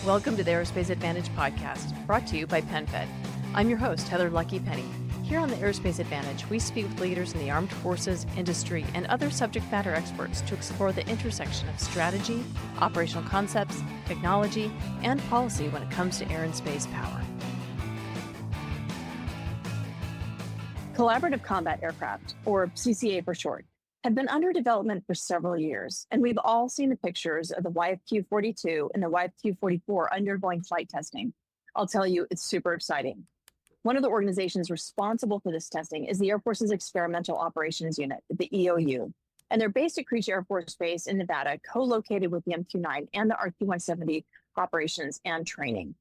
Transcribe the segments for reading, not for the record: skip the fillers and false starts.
Welcome to the Aerospace Advantage podcast, brought to you by PenFed. I'm your host, Heather Lucky Penney. Here on the Aerospace Advantage, we speak with leaders in the armed forces, industry, and other subject matter experts to explore the intersection of strategy, operational concepts, technology, and policy when it comes to air and space power. Collaborative combat aircraft, or CCA for short, have been under development for several years, and we've all seen the pictures of the YFQ-42 and the YFQ-44 undergoing flight testing. I'll tell you, it's super exciting. One of the organizations responsible for this testing is the Air Force's Experimental Operations Unit, the EOU, and they're based at Creech Air Force Base in Nevada, co-located with the MQ-9 and the RQ-170 operations and training.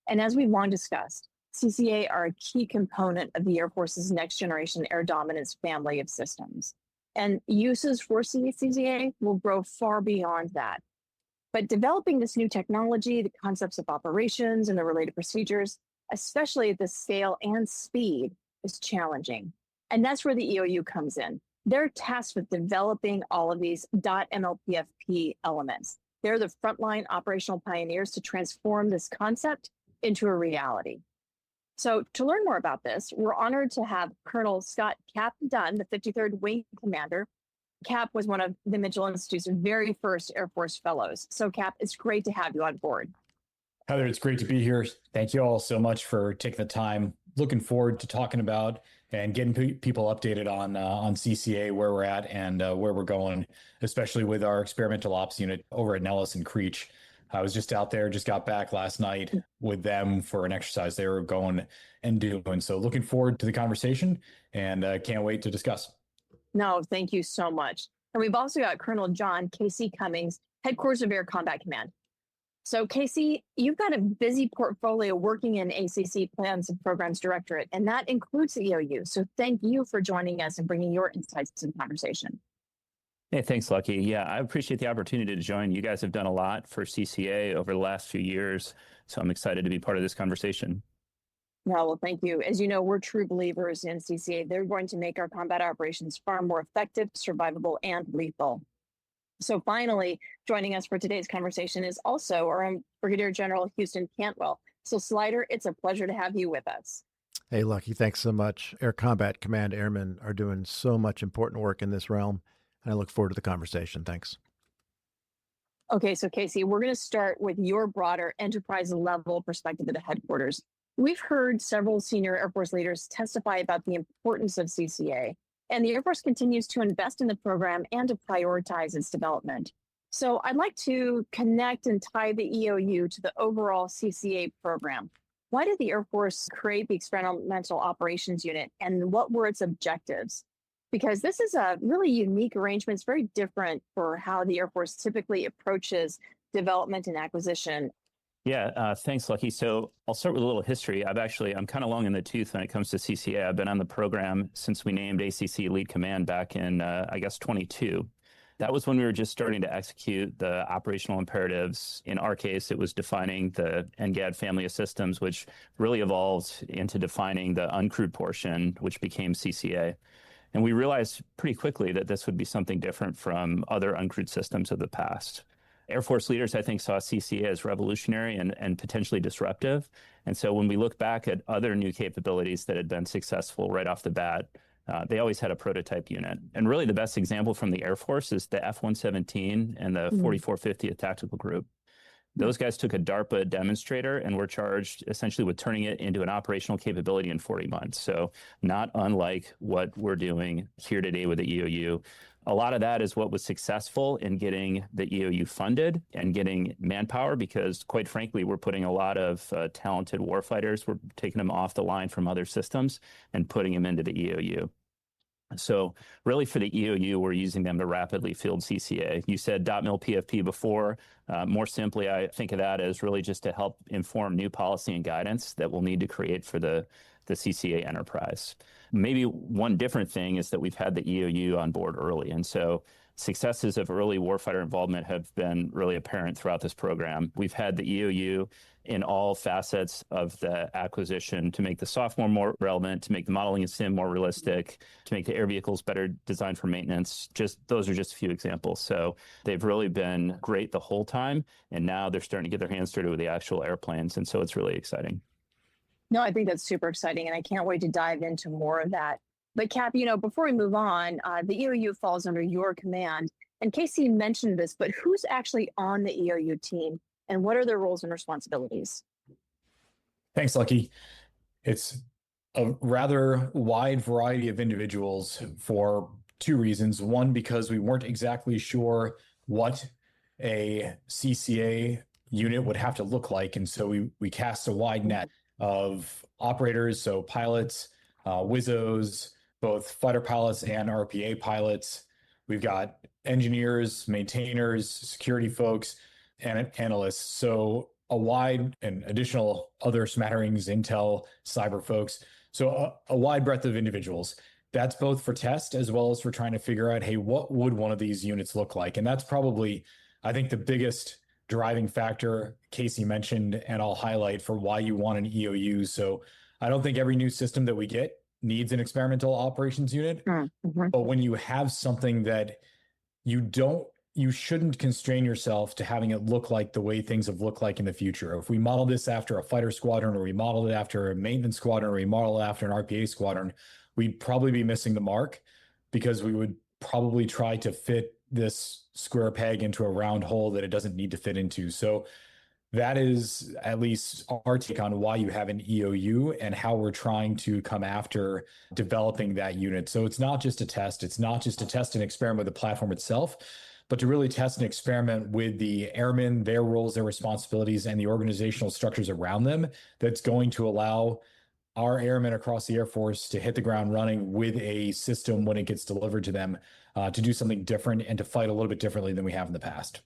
And as we've long discussed, CCA are a key component of the Air Force's next generation air dominance family of systems. And uses for CCA will grow far beyond that. But developing this new technology, the concepts of operations and the related procedures, especially at the scale and speed, is challenging. And that's where the EOU comes in. They're tasked with developing all of these .MLPFP elements. They're the frontline operational pioneers to transform this concept into a reality. So to learn more about this, we're honored to have Colonel Scott Cap Dunn, the 53rd Wing Commander. Cap was one of the Mitchell Institute's very first Air Force fellows. So Cap, it's great to have you on board. Heather, it's great to be here. Thank you all so much for taking the time. Looking forward to talking about and getting people updated on CCA, where we're at and where we're going, especially with our experimental ops unit over at Nellis and Creech. I was just out there, just got back last night with them for an exercise they were going and doing. So looking forward to the conversation and can't wait to discuss. No, thank you so much. And we've also got Colonel John K.C. Cummings, Headquarters of Air Combat Command. So Casey, you've got a busy portfolio working in ACC Plans and Programs Directorate, and that includes the EOU. So thank you for joining us and bringing your insights to the conversation. Hey, thanks, Lucky. Yeah, I appreciate the opportunity to join. You guys have done a lot for CCA over the last few years, so I'm excited to be part of this conversation. Well, thank you. As you know, we're true believers in CCA. They're going to make our combat operations far more effective, survivable, and lethal. So finally, joining us for today's conversation is also our own Brigadier General Houston Cantwell. So Slider, it's a pleasure to have you with us. Hey, Lucky, thanks so much. Air Combat Command Airmen are doing so much important work in this realm. I look forward to the conversation. Thanks. Okay, so Casey, we're going to start with your broader enterprise level perspective at the headquarters. We've heard several senior Air Force leaders testify about the importance of CCA, and the Air Force continues to invest in the program and to prioritize its development. So I'd like to connect and tie the EOU to the overall CCA program. Why did the Air Force create the Experimental Operations Unit, and what were its objectives? Because this is a really unique arrangement. It's very different for how the Air Force typically approaches development and acquisition. Yeah, thanks, Lucky. So I'll start with a little history. I'm kind of long in the tooth when it comes to CCA. I've been on the program since we named ACC Lead Command back in, 22. That was when we were just starting to execute the operational imperatives. In our case, it was defining the NGAD family of systems, which really evolved into defining the uncrewed portion, which became CCA. And we realized pretty quickly that this would be something different from other uncrewed systems of the past. Air Force leaders, I think, saw CCA as revolutionary and potentially disruptive. And so when we look back at other new capabilities that had been successful right off the bat, they always had a prototype unit. And really the best example from the Air Force is the F-117 and the 4450th Tactical Group. Those guys took a DARPA demonstrator and were charged essentially with turning it into an operational capability in 40 months. So not unlike what we're doing here today with the EOU. A lot of that is what was successful in getting the EOU funded and getting manpower, because quite frankly, we're putting a lot of talented warfighters. We're taking them off the line from other systems and putting them into the EOU. So really for the EOU, we're using them to rapidly field CCA. You said .mil PFP before. More simply, I think of that as really just to help inform new policy and guidance that we'll need to create for the CCA enterprise. Maybe one different thing is that we've had the EOU on board early. And so successes of early warfighter involvement have been really apparent throughout this program. We've had the EOU in all facets of the acquisition to make the software more relevant, to make the modeling and sim more realistic, to make the air vehicles better designed for maintenance. Those are just a few examples. So they've really been great the whole time. And now they're starting to get their hands dirty with the actual airplanes. And so it's really exciting. No, I think that's super exciting, and I can't wait to dive into more of that. But Cap, before we move on, the EOU falls under your command. And Casey mentioned this, but who's actually on the EOU team, and what are their roles and responsibilities? Thanks, Lucky. It's a rather wide variety of individuals for two reasons. One, because we weren't exactly sure what a CCA unit would have to look like, and so we cast a wide net of operators, so pilots, WISOs, both fighter pilots and RPA pilots. We've got engineers, maintainers, security folks, and analysts. So a wide and additional other smatterings, intel, cyber folks. So a wide breadth of individuals. That's both for test as well as for trying to figure out, hey, what would one of these units look like? And that's probably, I think, the biggest driving factor Casey mentioned, and I'll highlight for why you want an EOU. So I don't think every new system that we get needs an experimental operations unit, but when you have something that you shouldn't constrain yourself to having it look like the way things have looked like in the future. If we model this after a fighter squadron, or we model it after a maintenance squadron, or we model it after an RPA squadron, we'd probably be missing the mark, because we would probably try to fit this square peg into a round hole that it doesn't need to fit into. So that is at least our take on why you have an EOU and how we're trying to come after developing that unit. So it's not just a test. It's not just to test and experiment with the platform itself, but to really test and experiment with the airmen, their roles, their responsibilities, and the organizational structures around them, that's going to allow our airmen across the Air Force to hit the ground running with a system when it gets delivered to them, to do something different and to fight a little bit differently than we have in the past.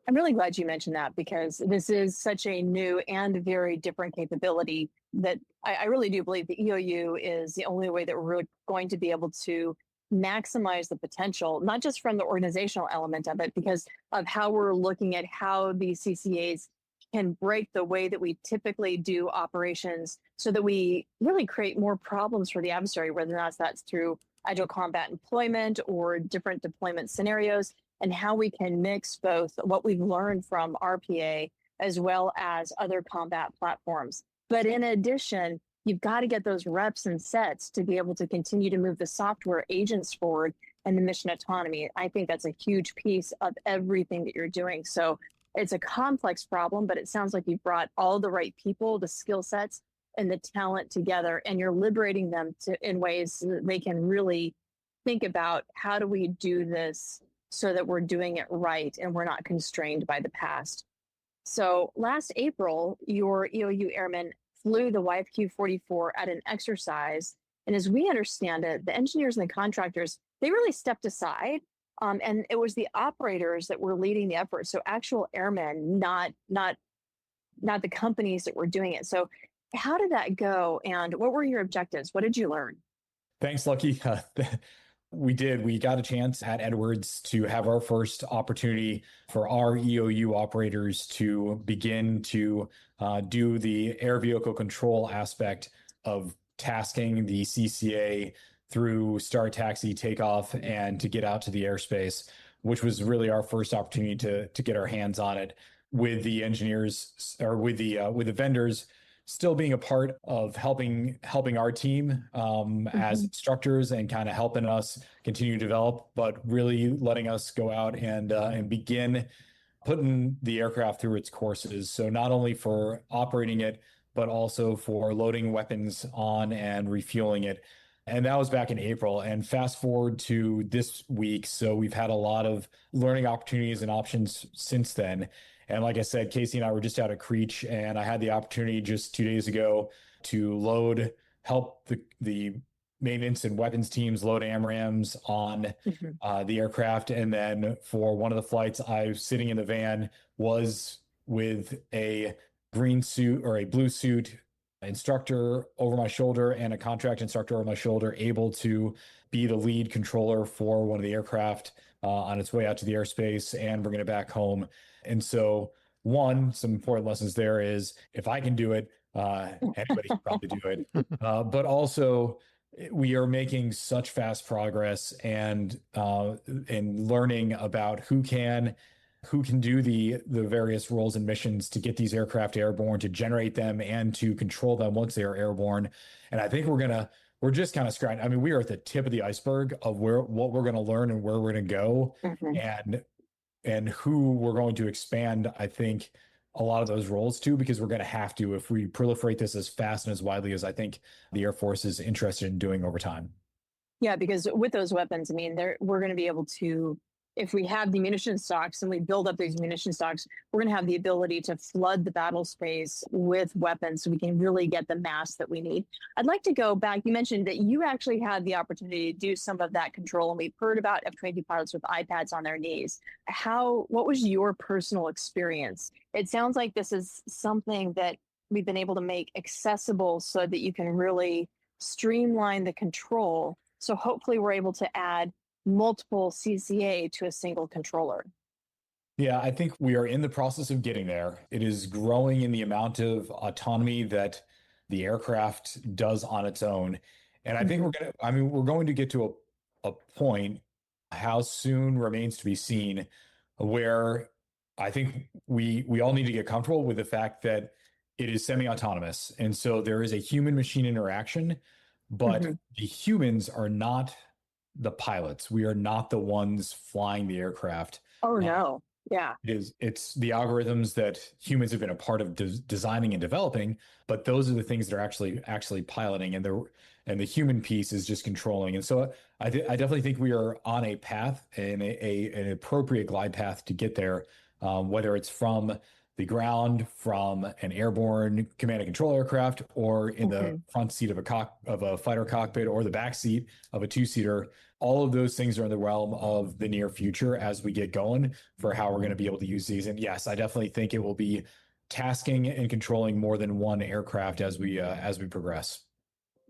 I'm really glad you mentioned that, because this is such a new and very different capability that I really do believe the EOU is the only way that we're really going to be able to maximize the potential, not just from the organizational element of it, because of how we're looking at how these CCAs can break the way that we typically do operations, so that we really create more problems for the adversary, whether or not that's through agile combat employment or different deployment scenarios, and how we can mix both what we've learned from RPA as well as other combat platforms. But in addition, you've got to get those reps and sets to be able to continue to move the software agents forward and the mission autonomy. I think that's a huge piece of everything that you're doing. So it's a complex problem, but it sounds like you've brought all the right people, the skill sets, and the talent together, and you're liberating them in ways that they can really think about, how do we do this so that we're doing it right and we're not constrained by the past. So last April, your EOU airmen flew the YFQ-44 at an exercise. And as we understand it, the engineers and the contractors, they really stepped aside. And it was the operators that were leading the effort. So actual airmen, not the companies that were doing it. So how did that go? And what were your objectives? What did you learn? Thanks, Lucky. We got a chance at Edwards to have our first opportunity for our EOU operators to begin to do the air vehicle control aspect of tasking the CCA through start, taxi, takeoff, and to get out to the airspace, which was really our first opportunity to get our hands on it, with the engineers, or with the vendors still being a part of helping our team as instructors, and kind of helping us continue to develop, but really letting us go out and begin putting the aircraft through its courses. So not only for operating it, but also for loading weapons on and refueling it. And that was back in April. And fast forward to this week. So we've had a lot of learning opportunities and options since then. And like I said, Casey and I were just out at Creech, and I had the opportunity just 2 days ago to help the maintenance and weapons teams load AMRAAMs on the aircraft. And then for one of the flights, I was sitting in the van, was with a green suit or a blue suit instructor over my shoulder and a contract instructor over my shoulder, able to be the lead controller for one of the aircraft on its way out to the airspace and bringing it back home. And so some important lessons there is if I can do it, anybody can probably do it. But also we are making such fast progress and learning about who can do the various roles and missions to get these aircraft airborne, to generate them and to control them once they are airborne. And I think we're just kind of scratching. I mean, we are at the tip of the iceberg of what we're going to learn and where we're going to go, and who we're going to expand, I think, a lot of those roles to, because we're going to have to if we proliferate this as fast and as widely as I think the Air Force is interested in doing over time. Yeah, because with those weapons, I mean, we're going to be able to, if we have the munition stocks and we build up these munition stocks, we're going to have the ability to flood the battle space with weapons so we can really get the mass that we need. I'd like to go back. You mentioned that you actually had the opportunity to do some of that control, and we've heard about F-22 pilots with iPads on their knees. What was your personal experience? It sounds like this is something that we've been able to make accessible so that you can really streamline the control. So hopefully we're able to add multiple CCA to a single controller. Yeah, I think we are in the process of getting there. It is growing in the amount of autonomy that the aircraft does on its own. And I think we're going to get to a point, how soon remains to be seen, where I think we all need to get comfortable with the fact that it is semi-autonomous. And so there is a human-machine interaction, but the humans are not the pilots. We are not the ones flying the aircraft. Oh, no. Yeah. It's the algorithms that humans have been a part of designing and developing, but those are the things that are actually piloting, and the human piece is just controlling. And so I definitely think we are on a path, and an appropriate glide path to get there, whether it's from the ground, from an airborne command and control aircraft, or in the front seat of a fighter cockpit, or the back seat of a two-seater. All of those things are in the realm of the near future as we get going for how we're going to be able to use these. And yes, I definitely think it will be tasking and controlling more than one aircraft as we progress.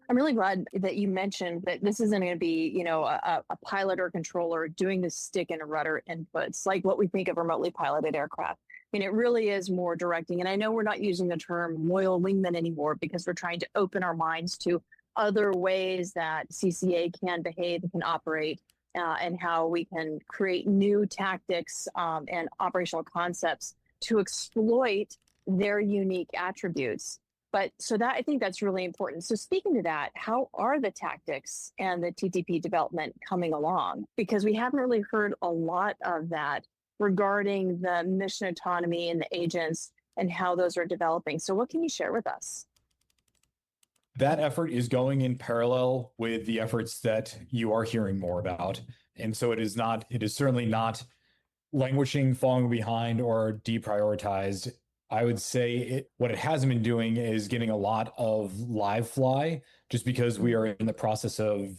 I'm really glad that you mentioned that this isn't going to be, a pilot or controller doing the stick and rudder inputs like what we think of remotely piloted aircraft. I mean, it really is more directing. And I know we're not using the term loyal wingman anymore because we're trying to open our minds to other ways that CCA can behave and can operate, and how we can create new tactics and operational concepts to exploit their unique attributes. But so that, I think that's really important. So speaking to that, how are the tactics and the TTP development coming along? Because we haven't really heard a lot of that regarding the mission autonomy and the agents and how those are developing. So what can you share with us? That effort is going in parallel with the efforts that you are hearing more about. And so it is certainly not languishing, falling behind, or deprioritized. I would say what it hasn't been doing is getting a lot of live fly, just because we are in the process of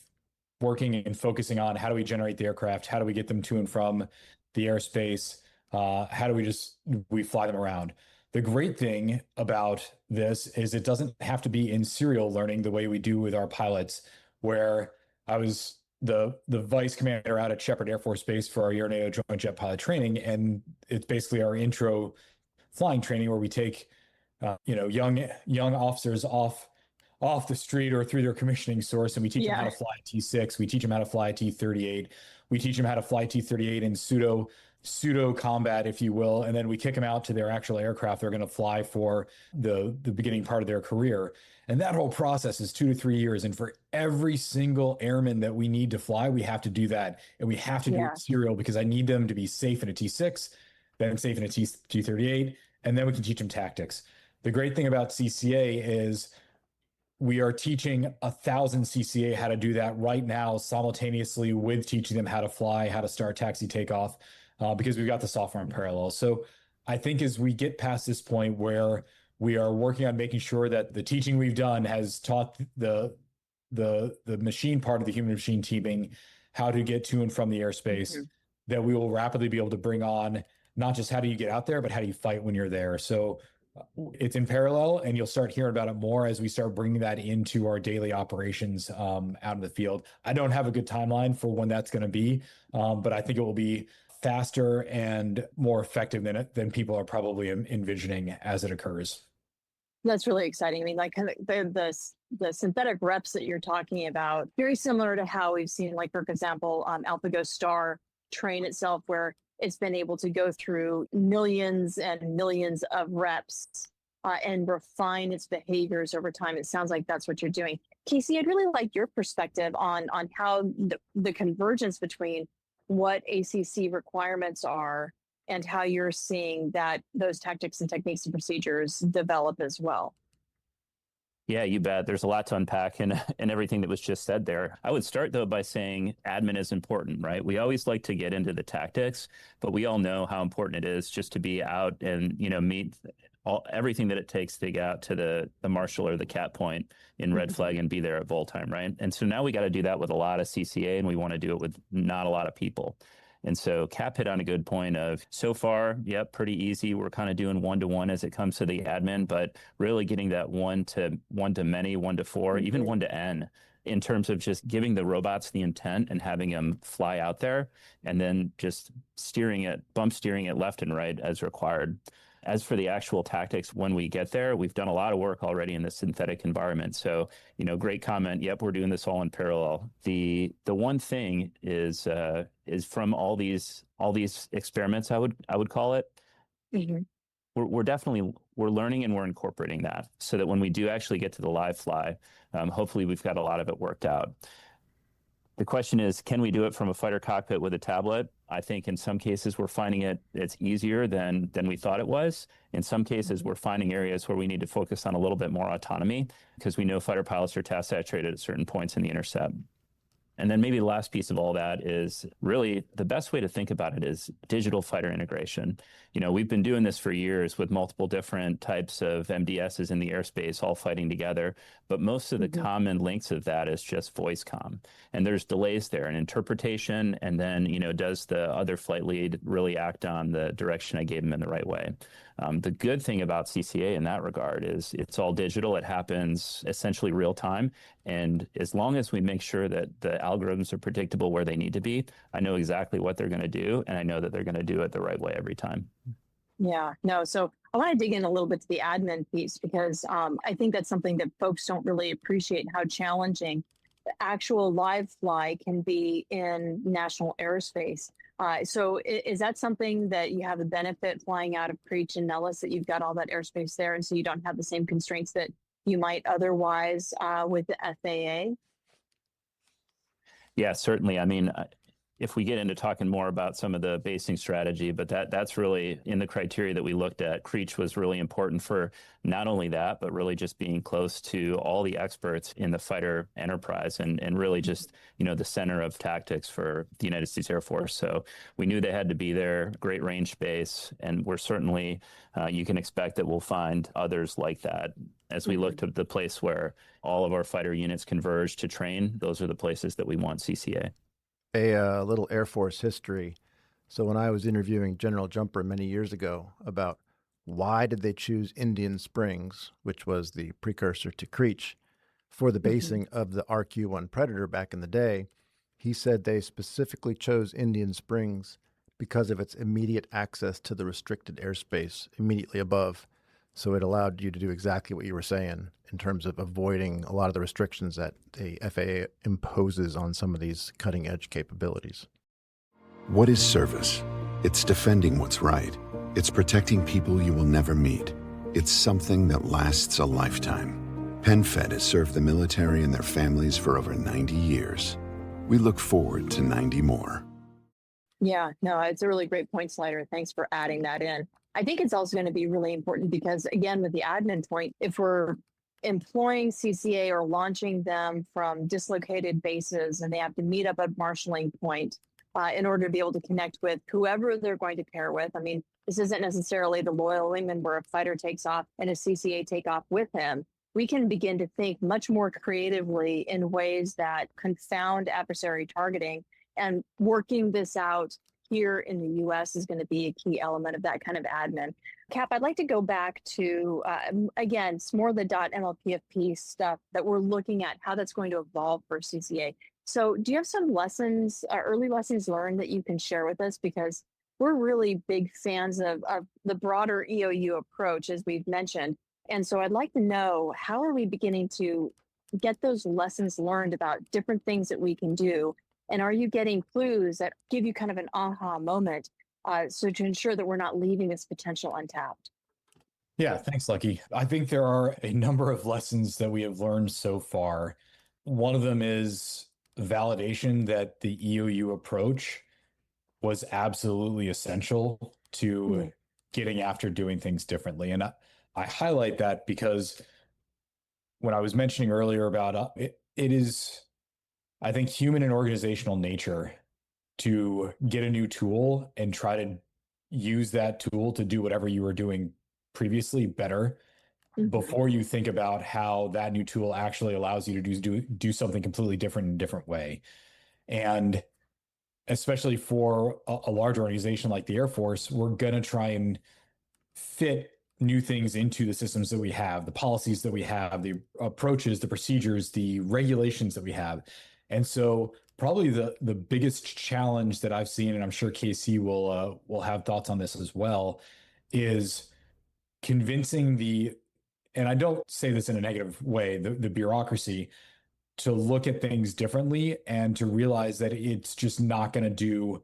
working and focusing on how do we generate the aircraft, how do we get them to and from the airspace, how do we fly them around. The great thing about this is it doesn't have to be in serial learning the way we do with our pilots, where I was the vice commander out at Shepherd Air Force Base for our Air-NATO Joint Jet Pilot Training, and it's basically our intro flying training where we take young officers off the street or through their commissioning source, and we teach them how to fly a T6, we teach them how to fly a T-38, we teach them how to fly T-38 in pseudo combat, if you will, and then we kick them out to their actual aircraft they're going to fly for the beginning part of their career. And that whole process is 2 to 3 years. And for every single airman that we need to fly, we have to do that. And we have to do it serial, because I need them to be safe in a T6, then safe in a T-38, and then we can teach them tactics. The great thing about CCA is we are teaching 1,000 CCA how to do that right now, simultaneously with teaching them how to fly, how to start taxi takeoff, because we've got the software in parallel. So I think as we get past this point where we are working on making sure that the teaching we've done has taught the machine part of the human machine teaming how to get to and from the airspace, that we will rapidly be able to bring on not just how do you get out there, but how do you fight when you're there. So It's in parallel, and you'll start hearing about it more as we start bringing that into our daily operations out in the field. I don't have a good timeline for when that's going to be, but I think it will be faster and more effective than people are probably envisioning as it occurs. That's really exciting. I mean, like the synthetic reps that you're talking about, very similar to how we've seen, like, for example, AlphaGo Star train itself, where it's been able to go through millions and millions of reps and refine its behaviors over time. It sounds like that's what you're doing. Casey, I'd really like your perspective on how the convergence between what ACC requirements are and how you're seeing that those tactics and techniques and procedures develop as well. Yeah, you bet. There's a lot to unpack in everything that was just said there. I would start, though, by saying admin is important, right? We always like to get into the tactics, but we all know how important it is just to be out and, meet everything that it takes to get out to the marshal or the cat point in red flag and be there at vol time, right? And so now we got to do that with a lot of CCA, and we want to do it with not a lot of people. And so Cap hit on a good point of, so far, yep, pretty easy. We're kind of doing 1-to-1 as it comes to the admin, but really getting that one to many, 1-to-4, even 1-to-n, in terms of just giving the robots the intent and having them fly out there and then just bump steering it left and right as required. As for the actual tactics, when we get there, we've done a lot of work already in the synthetic environment. So, great comment. Yep, we're doing this all in parallel. The one thing is from all these experiments, I would call it. Mm-hmm. We're learning and we're incorporating that so that when we do actually get to the live fly, hopefully we've got a lot of it worked out. The question is, can we do it from a fighter cockpit with a tablet? I think in some cases we're finding it's easier than we thought it was. In some cases, we're finding areas where we need to focus on a little bit more autonomy because we know fighter pilots are task saturated at certain points in the intercept. And then maybe the last piece of all that is really the best way to think about it is digital fighter integration. We've been doing this for years with multiple different types of MDSs in the airspace all fighting together. But most of the common links of that is just voice comm. And there's delays there in interpretation. And then, does the other flight lead really act on the direction I gave him in the right way? The good thing about CCA in that regard is it's all digital. It happens essentially real time. And as long as we make sure that the algorithms are predictable where they need to be, I know exactly what they're going to do. And I know that they're going to do it the right way every time. Yeah, no. So I want to dig in a little bit to the admin piece because I think that's something that folks don't really appreciate, how challenging the actual live fly can be in national airspace. So is that something that you have a benefit flying out of Creech and Nellis, that you've got all that airspace there, and so you don't have the same constraints that you might otherwise with the FAA? Yeah, certainly. I mean, if we get into talking more about some of the basing strategy, but that's really in the criteria that we looked at. Creech was really important for not only that, but really just being close to all the experts in the fighter enterprise and really just, the center of tactics for the United States Air Force. So we knew they had to be there, great range space, and we're certainly, you can expect that we'll find others like that. As we look to the place where all of our fighter units converge to train, those are the places that we want CCA. A little Air Force history. So when I was interviewing General Jumper many years ago about why did they choose Indian Springs, which was the precursor to Creech, for the basing of the RQ-1 Predator back in the day, he said they specifically chose Indian Springs because of its immediate access to the restricted airspace immediately above. So it allowed you to do exactly what you were saying in terms of avoiding a lot of the restrictions that the FAA imposes on some of these cutting-edge capabilities. What is service? It's defending what's right. It's protecting people you will never meet. It's something that lasts a lifetime. PenFed has served the military and their families for over 90 years. We look forward to 90 more. Yeah, no, it's a really great point, Slider. Thanks for adding that in. I think it's also going to be really important because, again, with the admin point, if we're employing CCA or launching them from dislocated bases and they have to meet up at marshaling point in order to be able to connect with whoever they're going to pair with. I mean, this isn't necessarily the loyal wingman where a fighter takes off and a CCA take off with him. We can begin to think much more creatively in ways that confound adversary targeting and working this out here in the U.S. is going to be a key element of that kind of admin. Cap, I'd like to go back to, again, it's more the .MLPFP stuff that we're looking at, how that's going to evolve for CCA. So do you have some lessons, early lessons learned that you can share with us? Because we're really big fans of the broader EOU approach, as we've mentioned. And so I'd like to know, how are we beginning to get those lessons learned about different things that we can do? And are you getting clues that give you kind of an aha moment, so to ensure that we're not leaving this potential untapped? Yeah, thanks, Lucky. I think there are a number of lessons that we have learned so far. One of them is validation that the EOU approach was absolutely essential to getting after doing things differently. And I highlight that because when I was mentioning earlier about it is, I think, human and organizational nature to get a new tool and try to use that tool to do whatever you were doing previously better before you think about how that new tool actually allows you to do something completely different in a different way. And especially for a large organization like the Air Force, we're going to try and fit new things into the systems that we have, the policies that we have, the approaches, the procedures, the regulations that we have. And so probably the biggest challenge that I've seen, and I'm sure KC will have thoughts on this as well, is convincing and I don't say this in a negative way, the bureaucracy, to look at things differently and to realize that it's just not going to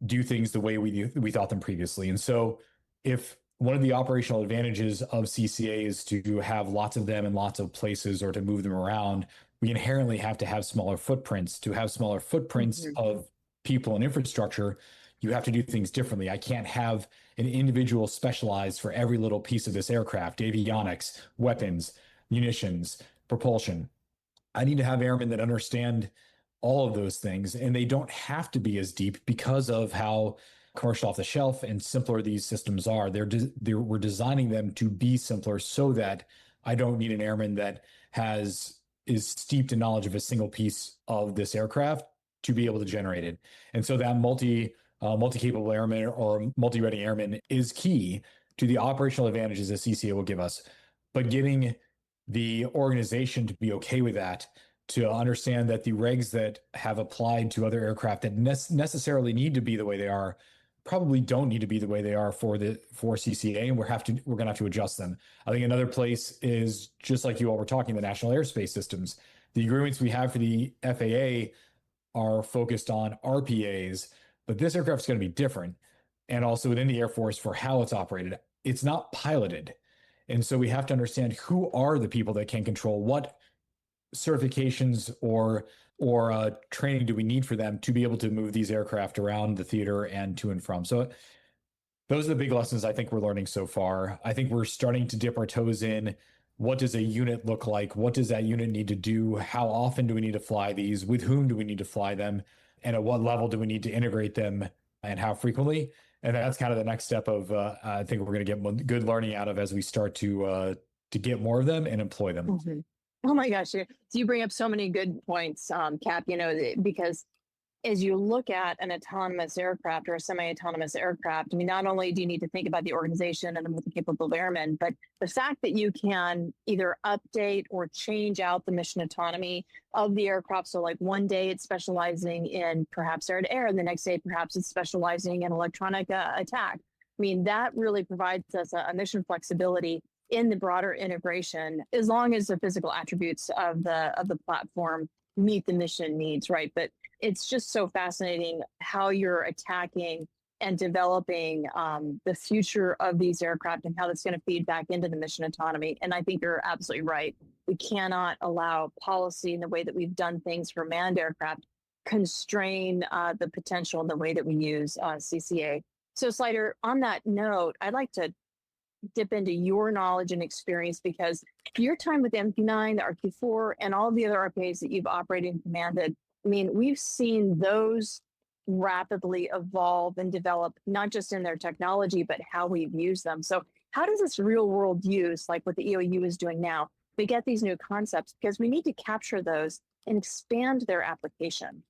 do things the way we thought them previously. And so if one of the operational advantages of CCA is to have lots of them in lots of places or to move them around, we inherently have to have smaller footprints. To have smaller footprints of people and infrastructure, you have to do things differently. I can't have an individual specialized for every little piece of this aircraft: avionics, weapons, munitions, propulsion. I need to have airmen that understand all of those things, and they don't have to be as deep because of how commercial off the shelf and simpler these systems are. We're designing them to be simpler so that I don't need an airman that is steeped in knowledge of a single piece of this aircraft to be able to generate it. And so that multi-capable airman or multi-ready airman is key to the operational advantages that CCA will give us. But getting the organization to be okay with that, to understand that the regs that have applied to other aircraft that necessarily need to be the way they are probably don't need to be the way they are for CCA, and we're going to have to adjust them. I think another place is, just like you all were talking, the national airspace systems. The agreements we have for the FAA are focused on RPAs, but this aircraft is going to be different. And also within the Air Force, for how it's operated, it's not piloted. And so we have to understand who are the people that can control what certifications or training do we need for them to be able to move these aircraft around the theater and to and from. So those are the big lessons I think we're learning so far. I think we're starting to dip our toes in. What does a unit look like? What does that unit need to do? How often do we need to fly these? With whom do we need to fly them? And at what level do we need to integrate them, and how frequently? And that's kind of the next step of, I think we're going to get good learning out of as we start to get more of them and employ them. Mm-hmm. Oh my gosh, you bring up so many good points, Cap, because as you look at an autonomous aircraft or a semi-autonomous aircraft, I mean, not only do you need to think about the organization and the multi-capable airmen, but the fact that you can either update or change out the mission autonomy of the aircraft. So like one day it's specializing in perhaps air-to-air, and the next day perhaps it's specializing in electronic attack. I mean, that really provides us a mission flexibility in the broader integration, as long as the physical attributes of the platform meet the mission needs, right? But it's just so fascinating how you're attacking and developing the future of these aircraft and how that's going to feed back into the mission autonomy. And I think you're absolutely right. We cannot allow policy in the way that we've done things for manned aircraft constrain the potential in the way that we use CCA. So Slider, on that note, I'd like to dip into your knowledge and experience, because your time with MP9, the RQ4, and all the other RPAs that you've operated and commanded, I mean, we've seen those rapidly evolve and develop, not just in their technology, but how we've used them. So how does this real world use, like what the EOU is doing now, we get these new concepts? Because we need to capture those and expand their application.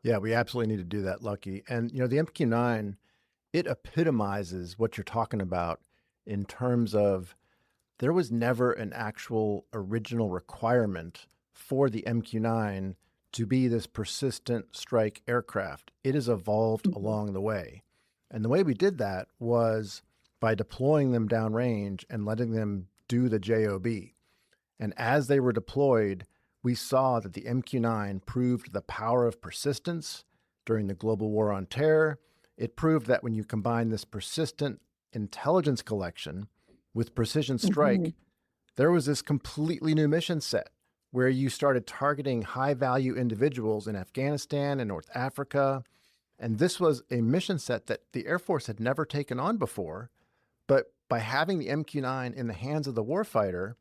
Yeah, we absolutely need to do that, Lucky. And, the MQ-9, it epitomizes what you're talking about in terms of there was never an actual original requirement for the MQ-9 to be this persistent strike aircraft. It has evolved along the way. And the way we did that was by deploying them downrange and letting them do the JOB. And as they were deployed, we saw that the MQ-9 proved the power of persistence during the global war on terror. It proved that when you combine this persistent intelligence collection with precision strike, there was this completely new mission set where you started targeting high-value individuals in Afghanistan and North Africa. And this was a mission set that the Air Force had never taken on before. But by having the MQ-9 in the hands of the warfighter,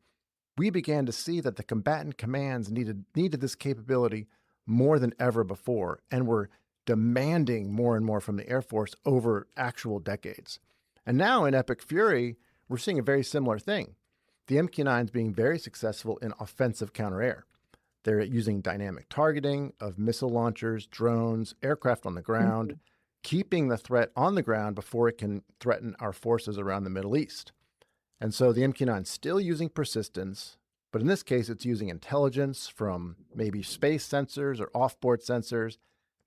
we began to see that the combatant commands needed this capability more than ever before, and were demanding more and more from the Air Force over actual decades. And now in Epic Fury, we're seeing a very similar thing. The MQ-9 is being very successful in offensive counter-air. They're using dynamic targeting of missile launchers, drones, aircraft on the ground, keeping the threat on the ground before it can threaten our forces around the Middle East. And so the MQ-9 is still using persistence, but in this case, it's using intelligence from maybe space sensors or off-board sensors,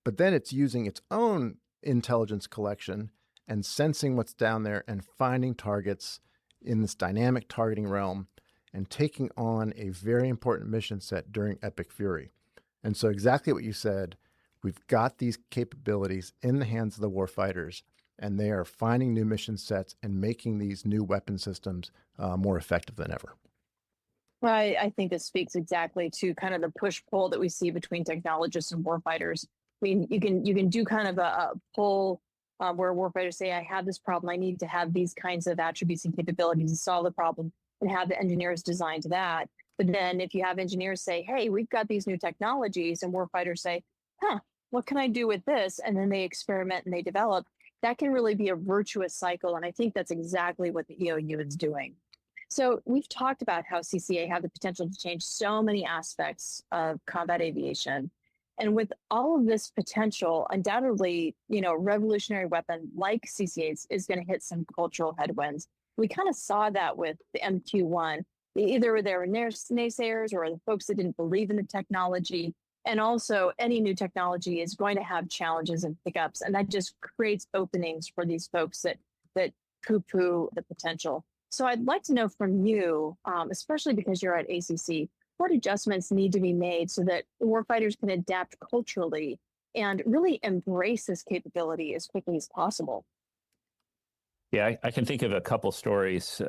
but then it's using its own intelligence collection and sensing what's down there and finding targets in this dynamic targeting realm and taking on a very important mission set during Epic Fury. And so exactly what you said, we've got these capabilities in the hands of the warfighters, and they are finding new mission sets and making these new weapon systems more effective than ever. Well, I think this speaks exactly to kind of the push-pull that we see between technologists and warfighters. I mean, you can do kind of a pull where warfighters say, I have this problem, I need to have these kinds of attributes and capabilities to solve the problem, and have the engineers designed that. But then if you have engineers say, hey, we've got these new technologies, and warfighters say, what can I do with this? And then they experiment and they develop. That can really be a virtuous cycle. And I think that's exactly what the EOU is doing. So we've talked about how CCA have the potential to change so many aspects of combat aviation. And with all of this potential, undoubtedly, a revolutionary weapon like CCA is going to hit some cultural headwinds. We kind of saw that with the MQ-1. Either there were naysayers or the folks that didn't believe in the technology. And also, any new technology is going to have challenges and hiccups, and that just creates openings for these folks that poo-poo the potential. So I'd like to know from you, especially because you're at ACC, what adjustments need to be made so that warfighters can adapt culturally and really embrace this capability as quickly as possible? Yeah, I can think of a couple stories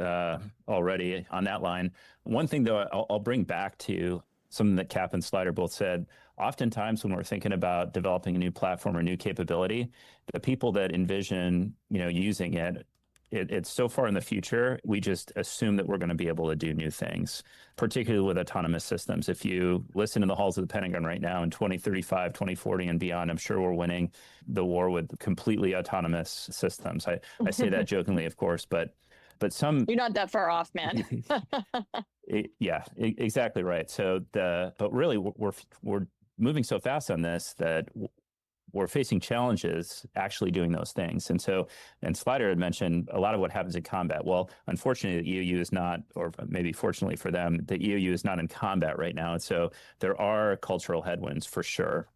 already on that line. One thing, though, I'll bring back to something that Cap and Slider both said. Oftentimes when we're thinking about developing a new platform or new capability, the people that envision, using it's so far in the future, we just assume that we're going to be able to do new things, particularly with autonomous systems. If you listen to the halls of the Pentagon right now in 2035, 2040 and beyond, I'm sure we're winning the war with completely autonomous systems. I say that jokingly, of course, but some... You're not that far off, man. Yeah, exactly right. So but really we're moving so fast on this that we're facing challenges actually doing those things. And Slider had mentioned a lot of what happens in combat. Well, unfortunately, the EOU is not, or maybe fortunately for them, the EOU is not in combat right now. And so there are cultural headwinds for sure.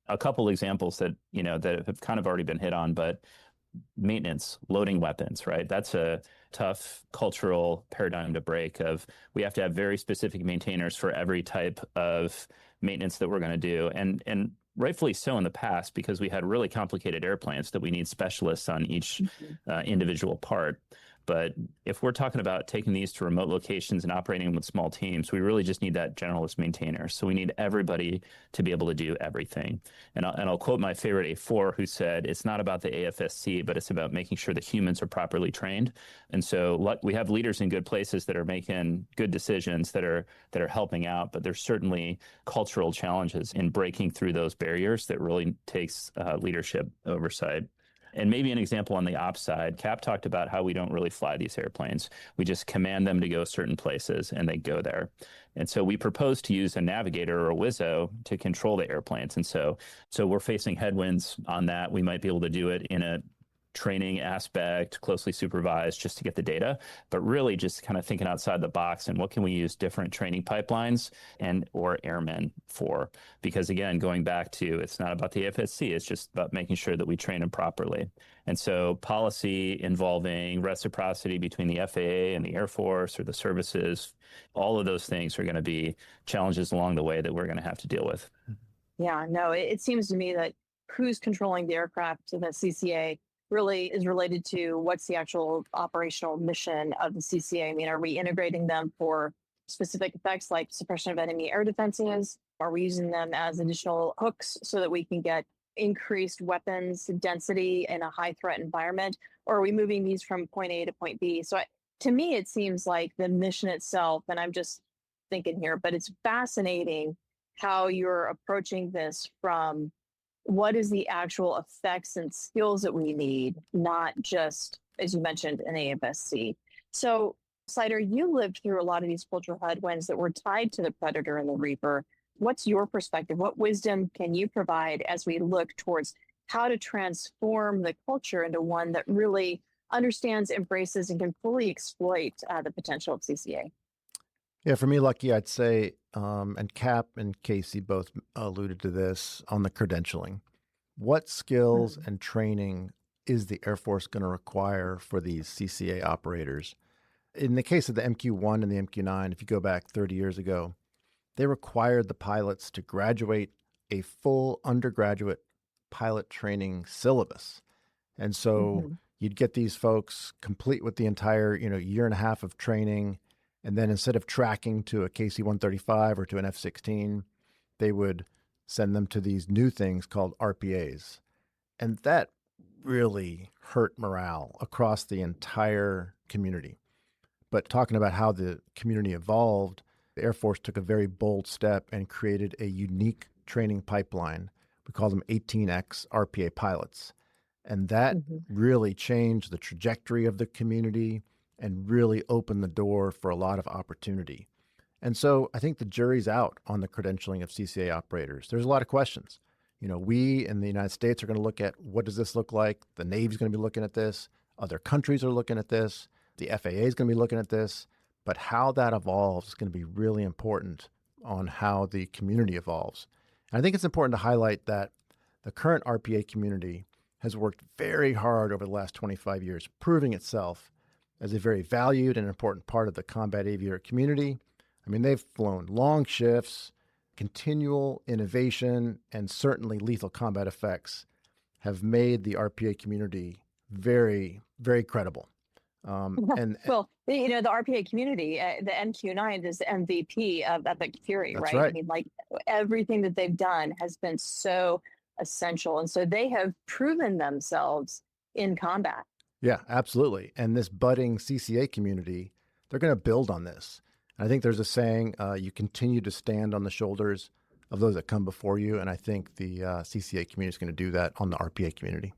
A couple examples that have kind of already been hit on, but maintenance, loading weapons, right? That's a tough cultural paradigm to break. We have to have very specific maintainers for every type of maintenance that we're going to do. And rightfully so in the past, because we had really complicated airplanes that we need specialists on each individual part. But if we're talking about taking these to remote locations and operating them with small teams, we really just need that generalist maintainer. So we need everybody to be able to do everything. And I'll quote my favorite A4 who said, it's not about the AFSC, but it's about making sure the humans are properly trained. And so we have leaders in good places that are making good decisions that are helping out, but there's certainly cultural challenges in breaking through those barriers that really takes leadership oversight. And maybe an example on the ops side, Cap talked about how we don't really fly these airplanes. We just command them to go certain places and they go there. And so we propose to use a navigator or a WISO to control the airplanes. And so we're facing headwinds on that. We might be able to do it in a training aspect, closely supervised, just to get the data, but really just kind of thinking outside the box and what can we use different training pipelines and or airmen for? Because again, going back to, it's not about the AFSC, it's just about making sure that we train them properly. And so policy involving reciprocity between the FAA and the Air Force or the services, all of those things are going to be challenges along the way that we're going to have to deal with. Yeah, no, it seems to me that who's controlling the aircraft in the CCA really is related to what's the actual operational mission of the CCA. I mean, are we integrating them for specific effects like suppression of enemy air defenses? Are we using them as additional hooks so that we can get increased weapons density in a high threat environment? Or are we moving these from point A to point B? So to me, it seems like the mission itself, and I'm just thinking here, but it's fascinating how you're approaching this from what is the actual effects and skills that we need, not just, as you mentioned, an AFSC. So, Slider, you lived through a lot of these cultural headwinds that were tied to the Predator and the Reaper. What's your perspective? What wisdom can you provide as we look towards how to transform the culture into one that really understands, embraces, and can fully exploit the potential of CCA? Yeah, for me, Lucky, I'd say, and Cap and Casey both alluded to this on the credentialing. What skills and training is the Air Force going to require for these CCA operators? In the case of the MQ-1 and the MQ-9, if you go back 30 years ago, they required the pilots to graduate a full undergraduate pilot training syllabus. And so you'd get these folks complete with the entire, year and a half of training. And then instead of tracking to a KC-135 or to an F-16, they would send them to these new things called RPAs. And that really hurt morale across the entire community. But talking about how the community evolved, the Air Force took a very bold step and created a unique training pipeline. We call them 18X RPA pilots. And that really changed the trajectory of the community and really opened the door for a lot of opportunity. And so I think the jury's out on the credentialing of CCA operators. There's a lot of questions. We in the United States are going to look at what does this look like? The Navy's going to be looking at this. Other countries are looking at this. The FAA is going to be looking at this. But how that evolves is going to be really important on how the community evolves. And I think it's important to highlight that the current RPA community has worked very hard over the last 25 years, proving itself as a very valued and important part of the combat aviator community. I mean, they've flown long shifts, continual innovation, and certainly lethal combat effects have made the RPA community very, very credible. Well, the RPA community, the MQ-9 is the MVP of Epic Fury, right? I mean, like everything that they've done has been so essential. And so they have proven themselves in combat. Yeah, absolutely. And this budding CCA community, they're going to build on this. And I think there's a saying, you continue to stand on the shoulders of those that come before you. And I think the CCA community is going to do that on the RPA community.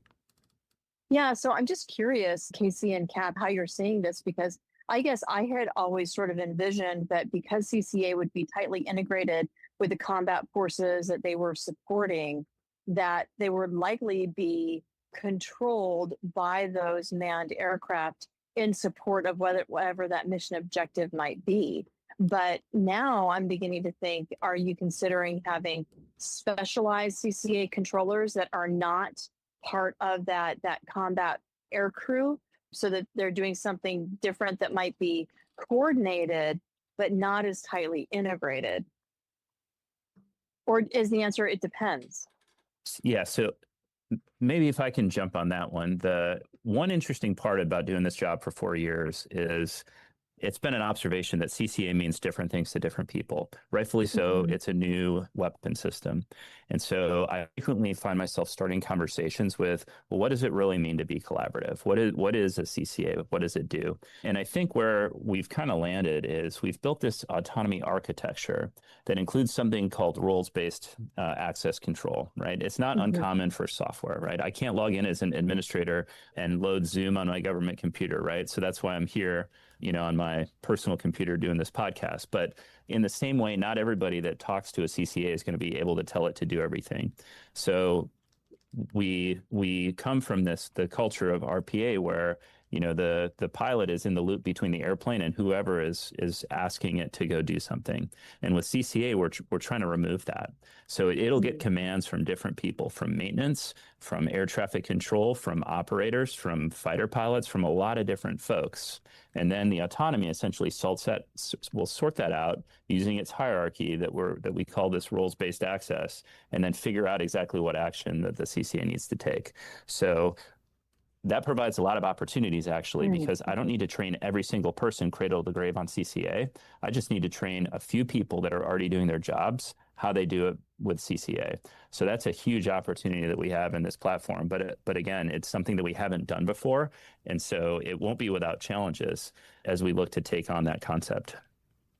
Yeah, so I'm just curious, Casey and Cap, how you're seeing this, because I guess I had always sort of envisioned that because CCA would be tightly integrated with the combat forces that they were supporting, that they would likely be controlled by those manned aircraft in support of whatever that mission objective might be. But now I'm beginning to think, are you considering having specialized CCA controllers that are not part of that combat air crew, so that they're doing something different that might be coordinated but not as tightly integrated? Or is the answer it depends? Yeah, so maybe if I can jump on that one. The one interesting part about doing this job for 4 years is it's been an observation that CCA means different things to different people. Rightfully so, it's a new weapon system. And so I frequently find myself starting conversations with, well, what does it really mean to be collaborative? What is a CCA? What does it do? And I think where we've kind of landed is we've built this autonomy architecture that includes something called roles-based access control, right? It's not uncommon for software, right? I can't log in as an administrator and load Zoom on my government computer, right? So that's why I'm here, on my personal computer doing this podcast. But in the same way, not everybody that talks to a CCA is going to be able to tell it to do everything. So we come from the culture of RPA where the pilot is in the loop between the airplane and whoever is asking it to go do something. And with CCA, we're trying to remove that. So it'll get commands from different people, from maintenance, from air traffic control, from operators, from fighter pilots, from a lot of different folks. And then the autonomy essentially will sort that out using its hierarchy that we call this roles-based access, and then figure out exactly what action that the CCA needs to take. So that provides a lot of opportunities, actually, because I don't need to train every single person cradle to grave on CCA. I just need to train a few people that are already doing their jobs, how they do it with CCA. So that's a huge opportunity that we have in this platform. But again, it's something that we haven't done before. And so it won't be without challenges as we look to take on that concept.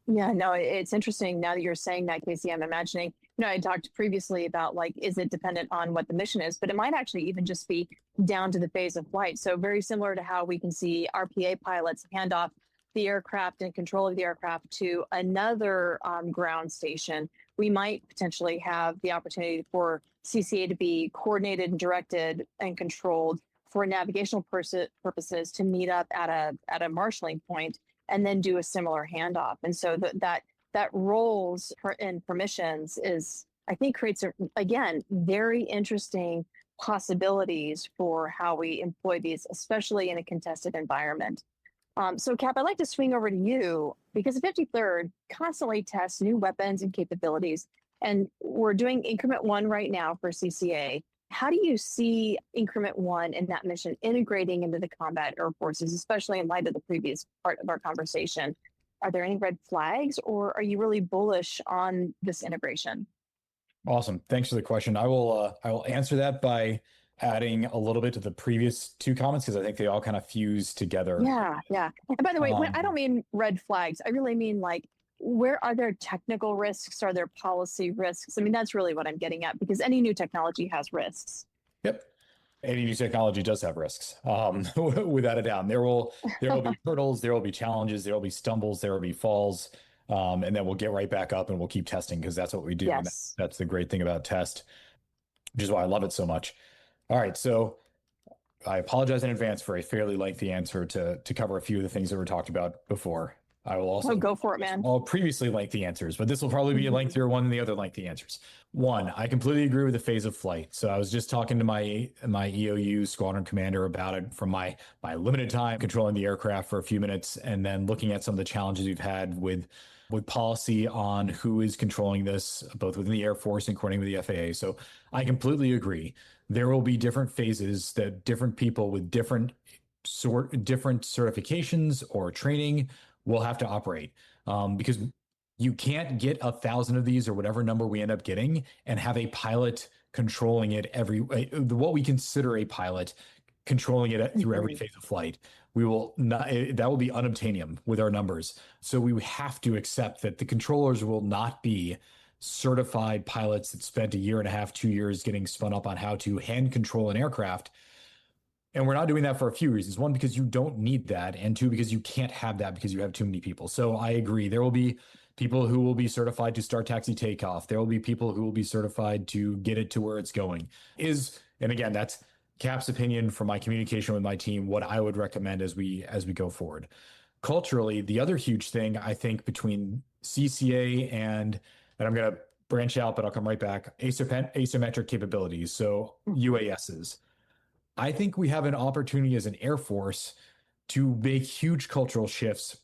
Yeah, no, it's interesting now that you're saying that, Casey. I'm imagining, I talked previously about is it dependent on what the mission is, but it might actually even just be down to the phase of flight. So very similar to how we can see RPA pilots hand off the aircraft and control of the aircraft to another ground station. We might potentially have the opportunity for CCA to be coordinated and directed and controlled for navigational purposes to meet up at a marshaling point and then do a similar handoff. And so that roles and permissions I think creates, again, very interesting possibilities for how we employ these, especially in a contested environment. So Cap, I'd like to swing over to you because the 53rd constantly tests new weapons and capabilities, and we're doing increment 1 right now for CCA. How do you see increment 1 in that mission integrating into the combat air forces, especially in light of the previous part of our conversation? Are there any red flags, or are you really bullish on this integration? Awesome. Thanks for the question. I will answer that by adding a little bit to the previous 2 comments because I think they all kind of fuse together. Yeah. And by the way, I don't mean red flags. I really mean where are there technical risks? Are there policy risks? I mean, that's really what I'm getting at, because any new technology has risks. Yep. Any new technology does have risks, without a doubt. There will be hurdles, there will be challenges, there will be stumbles, there will be falls, and then we'll get right back up and we'll keep testing because that's what we do. Yes. That's the great thing about test, which is why I love it so much. All right, so I apologize in advance for a fairly lengthy answer to cover a few of the things that were talked about before. I will also go for it, man. All previously lengthy answers, but this will probably be a lengthier one than the other lengthy answers. 1, I completely agree with the phase of flight. So I was just talking to my EOU squadron commander about it from my limited time controlling the aircraft for a few minutes, and then looking at some of the challenges we've had with policy on who is controlling this, both within the Air Force and coordinating with the FAA. So I completely agree. There will be different phases that different people with different certifications or training will have to operate, because you can't get 1,000 of these or whatever number we end up getting and have a pilot controlling it what we consider a pilot controlling it through every phase of flight. We will not, that will be unobtainium with our numbers. So we have to accept that the controllers will not be certified pilots that spent 1.5 years, 2 years getting spun up on how to hand control an aircraft. And we're not doing that for a few reasons. 1, because you don't need that. And 2, because you can't have that because you have too many people. So I agree. There will be people who will be certified to start taxi takeoff. There will be people who will be certified to get it to where it's going. And again, that's Cap's opinion from my communication with my team, what I would recommend as we go forward. Culturally, the other huge thing, I think, between CCA and I'm going to branch out, but I'll come right back, asymmetric capabilities, so UASs. I think we have an opportunity as an Air Force to make huge cultural shifts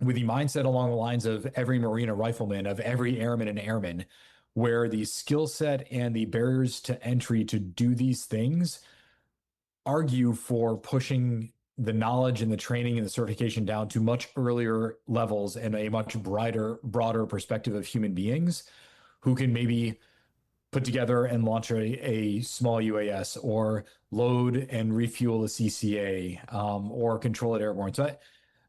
with the mindset along the lines of every Marine a rifleman, of every airman an airman, where the skill set and the barriers to entry to do these things argue for pushing the knowledge and the training and the certification down to much earlier levels and a much broader perspective of human beings who can maybe put together and launch a small UAS or load and refuel a CCA or control it airborne. So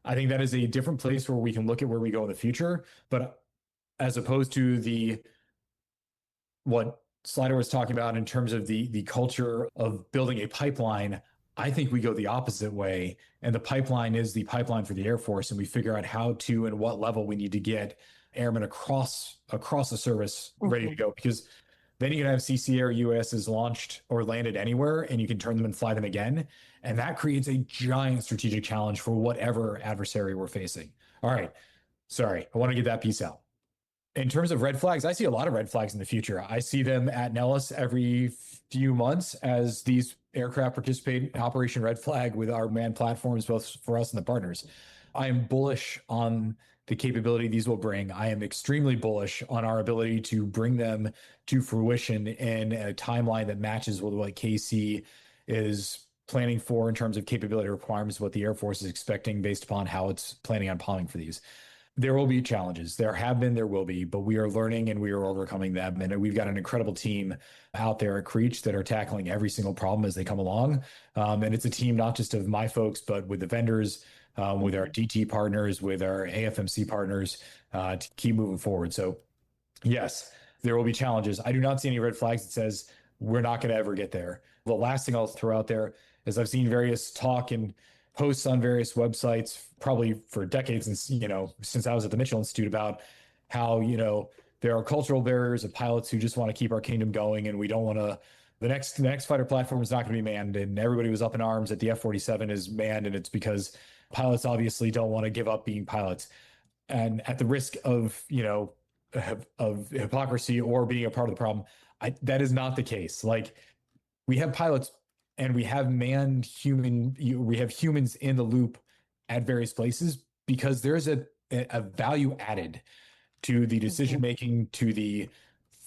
I think that is a different place where we can look at where we go in the future. But as opposed to what Slider was talking about in terms of the culture of building a pipeline, I think we go the opposite way. And the pipeline is the pipeline for the Air Force. And we figure out how to and what level we need to get airmen across the service ready to go. Because then you can have CCA or UASs launched or landed anywhere, and you can turn them and fly them again. And that creates a giant strategic challenge for whatever adversary we're facing. All right. Sorry, I want to get that piece out. In terms of red flags, I see a lot of red flags in the future. I see them at Nellis every few months as these aircraft participate in Operation Red Flag with our manned platforms, both for us and the partners. I am bullish on the capability these will bring. I am extremely bullish on our ability to bring them to fruition in a timeline that matches with what KC is planning for in terms of capability requirements, what the Air Force is expecting based upon how it's planning on planning for these. There will be challenges. There have been, there will be, but we are learning and we are overcoming them. And we've got an incredible team out there at Creech that are tackling every single problem as they come along. And it's a team not just of my folks, but with the vendors, with our DT partners, with our AFMC partners, to keep moving forward. So yes, there will be challenges. I do not see any red flags that says we're not going to ever get there. The last thing I'll throw out there is I've seen various talk and posts on various websites, probably for decades, since I was at the Mitchell Institute, about how, there are cultural barriers of pilots who just want to keep our kingdom going. And we don't want to, the next fighter platform is not going to be manned. And everybody was up in arms that the F-47 is manned. And it's because pilots obviously don't want to give up being pilots. And at the risk of, of hypocrisy or being a part of the problem, that is not the case. Like, we have pilots and we have we have humans in the loop at various places because there's a value added to the decision making, to the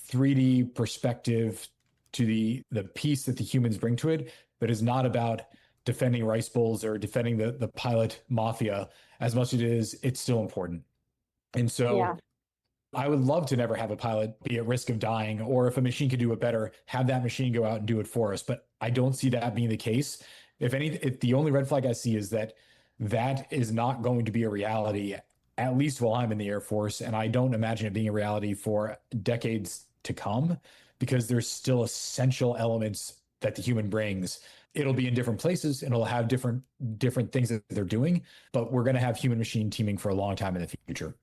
3D perspective, to the piece that the humans bring to it, that is not about defending rice bowls or defending the pilot mafia as much as it is. It's still important. And so I would love to never have a pilot be at risk of dying, or if a machine could do it better, have that machine go out and do it for us. But I don't see that being the case. If the only red flag I see is that is not going to be a reality, at least while I'm in the Air Force. And I don't imagine it being a reality for decades to come, because there's still essential elements that the human brings. It'll be in different places and it'll have different things that they're doing, but we're going to have human machine teaming for a long time in the future.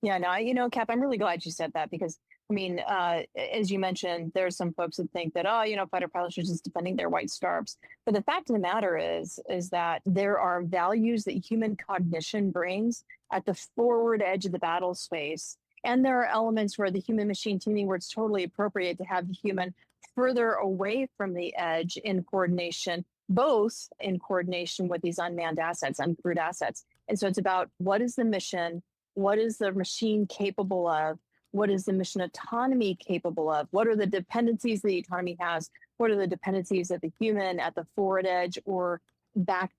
Yeah, no, Cap, I'm really glad you said that, because as you mentioned, there's some folks that think that, fighter pilots are just defending their white scarps. But the fact of the matter is that there are values that human cognition brings at the forward edge of the battle space. And there are elements where the human machine teaming, where it's totally appropriate to have the human further away from the edge in coordination, both in coordination with these unmanned assets, uncrewed assets. And so it's about, what is the mission? What is the machine capable of? What is the mission autonomy capable of? What are the dependencies the autonomy has? What are the dependencies of the human at the forward edge or back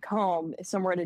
home somewhere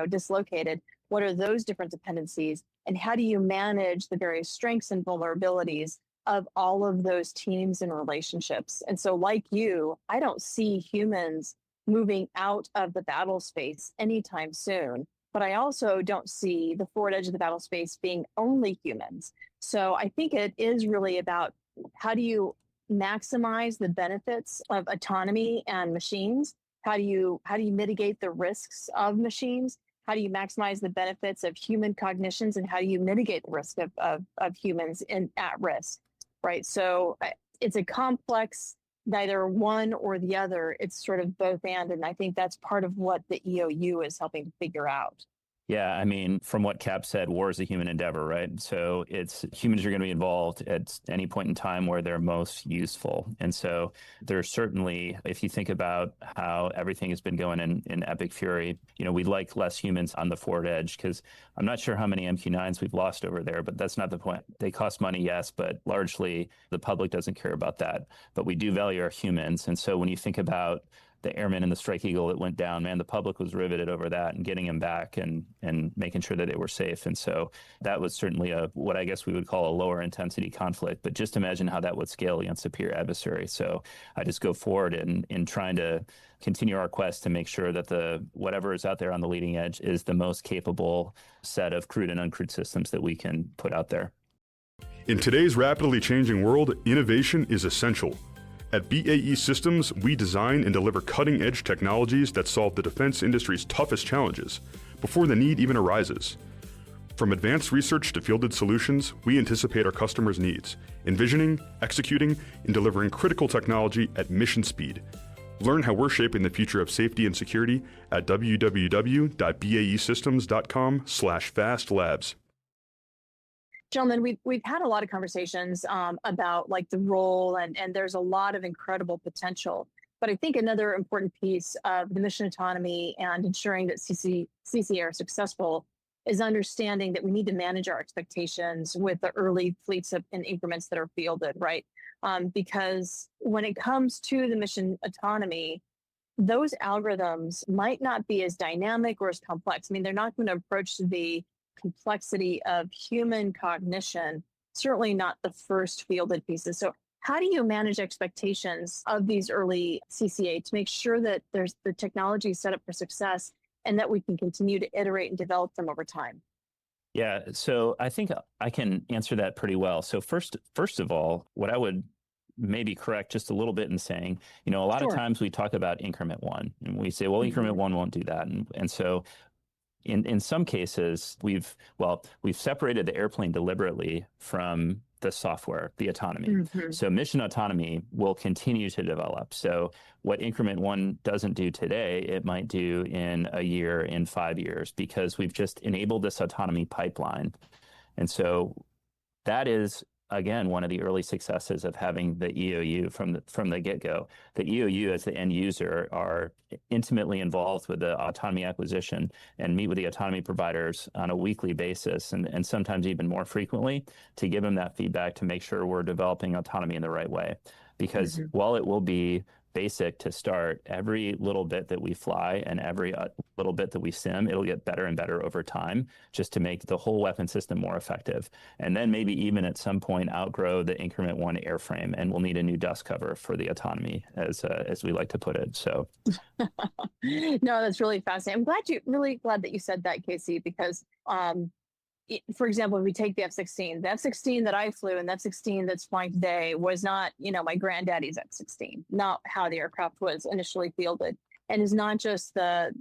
dislocated? What are those different dependencies? And how do you manage the various strengths and vulnerabilities of all of those teams and relationships? And so, like you, I don't see humans moving out of the battle space anytime soon. But I also don't see the forward edge of the battle space being only humans. So I think it is really about, how do you maximize the benefits of autonomy and machines? How do you mitigate the risks of machines? How do you maximize the benefits of human cognitions? And how do you mitigate the risk of humans at risk, right? So it's a complex, neither one or the other. It's sort of both and I think that's part of what the EOU is helping to figure out. Yeah, from what Cap said, war is a human endeavor, right? So humans are going to be involved at any point in time where they're most useful. And so there's certainly, if you think about how everything has been going in Epic Fury, we'd like less humans on the forward edge, because I'm not sure how many MQ-9s we've lost over there, but that's not the point. They cost money, yes, but largely the public doesn't care about that. But we do value our humans. And so when you think about the Airmen and the Strike Eagle that went down, man, the public was riveted over that and getting them back and making sure that they were safe. And so that was certainly what I guess we would call a lower intensity conflict. But just imagine how that would scale against a peer adversary. So I just go forward in trying to continue our quest to make sure that whatever is out there on the leading edge is the most capable set of crewed and uncrewed systems that we can put out there. In today's rapidly changing world, innovation is essential. At BAE Systems, we design and deliver cutting-edge technologies that solve the defense industry's toughest challenges before the need even arises. From advanced research to fielded solutions, we anticipate our customers' needs, envisioning, executing, and delivering critical technology at mission speed. Learn how we're shaping the future of safety and security at www.baesystems.com/fastlabs. Gentlemen, we've had a lot of conversations about like the role, and there's a lot of incredible potential. But I think another important piece of the mission autonomy and ensuring that CCA are successful is understanding that we need to manage our expectations with the early fleets and increments that are fielded, right? Because when it comes to the mission autonomy, those algorithms might not be as dynamic or as complex. I mean, they're not going to approach the complexity of human cognition, certainly not the first fielded pieces. So how do you manage expectations of these early CCA to make sure that there's the technology set up for success and that we can continue to iterate and develop them over time? Yeah, so I think I can answer that pretty well. So first of all, what I would maybe correct just a little bit in saying, a lot of times we talk about increment one and we say, well, increment one won't do that. And so in some cases, we've separated the airplane deliberately from the software, the autonomy. Mm-hmm. So mission autonomy will continue to develop. So what increment one doesn't do today, it might do in a year, in 5 years, because we've just enabled this autonomy pipeline. And so that is, again, one of the early successes of having the EOU from the get-go. The EOU, as the end user, are intimately involved with the autonomy acquisition and meet with the autonomy providers on a weekly basis and sometimes even more frequently to give them that feedback to make sure we're developing autonomy in the right way. Because while it will be basic to start, every little bit that we fly and every little bit that we sim, it'll get better and better over time just to make the whole weapon system more effective. And then maybe even at some point outgrow the increment one airframe, and we'll need a new dust cover for the autonomy, as we like to put it. So, no, that's really fascinating. I'm really glad that you said that, Casey, because for example, if we take the F-16 that I flew and the F-16 that's flying today was not, my granddaddy's F-16, not how the aircraft was initially fielded, and is not just the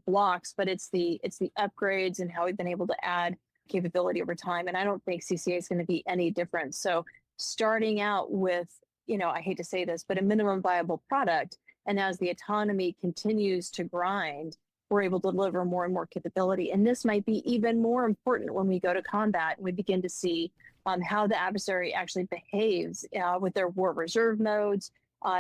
blocks, but it's the upgrades and how we've been able to add capability over time. And I don't think CCA is going to be any different. So starting out with, I hate to say this, but a minimum viable product, and as the autonomy continues to grind, we're able to deliver more and more capability. And this might be even more important when we go to combat and we begin to see how the adversary actually behaves with their war reserve modes,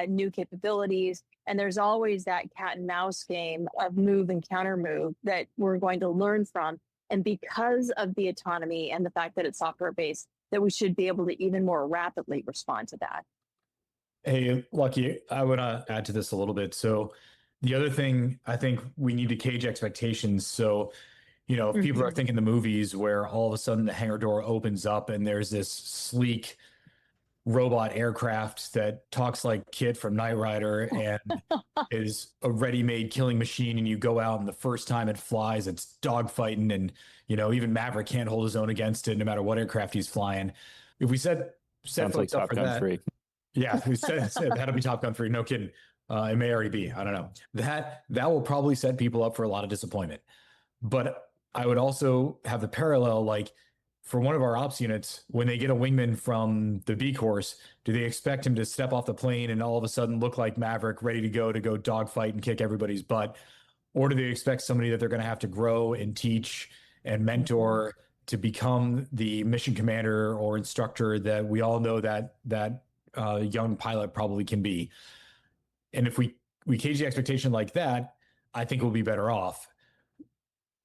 new capabilities. And there's always that cat and mouse game of move and counter move that we're going to learn from. And because of the autonomy and the fact that it's software based, that we should be able to even more rapidly respond to that. Hey, Lucky, I would add to this a little bit. So the other thing, I think we need to cage expectations. So, if people are thinking the movies where all of a sudden the hangar door opens up and there's this sleek robot aircraft that talks like Kit from Knight Rider and is a ready-made killing machine, and you go out and the first time it flies, it's dogfighting, and even Maverick can't hold his own against it no matter what aircraft he's flying. If we set sounds like Top Gun 3. Yeah, we said that'll be Top Gun 3. No kidding. It may already be. I don't know. That will probably set people up for a lot of disappointment. But I would also have the parallel, like for one of our ops units, when they get a wingman from the B course, do they expect him to step off the plane and all of a sudden look like Maverick, ready to go dogfight and kick everybody's butt? Or do they expect somebody that they're going to have to grow and teach and mentor to become the mission commander or instructor that we all know that young pilot probably can be? And if we cage the expectation like that, I think we'll be better off.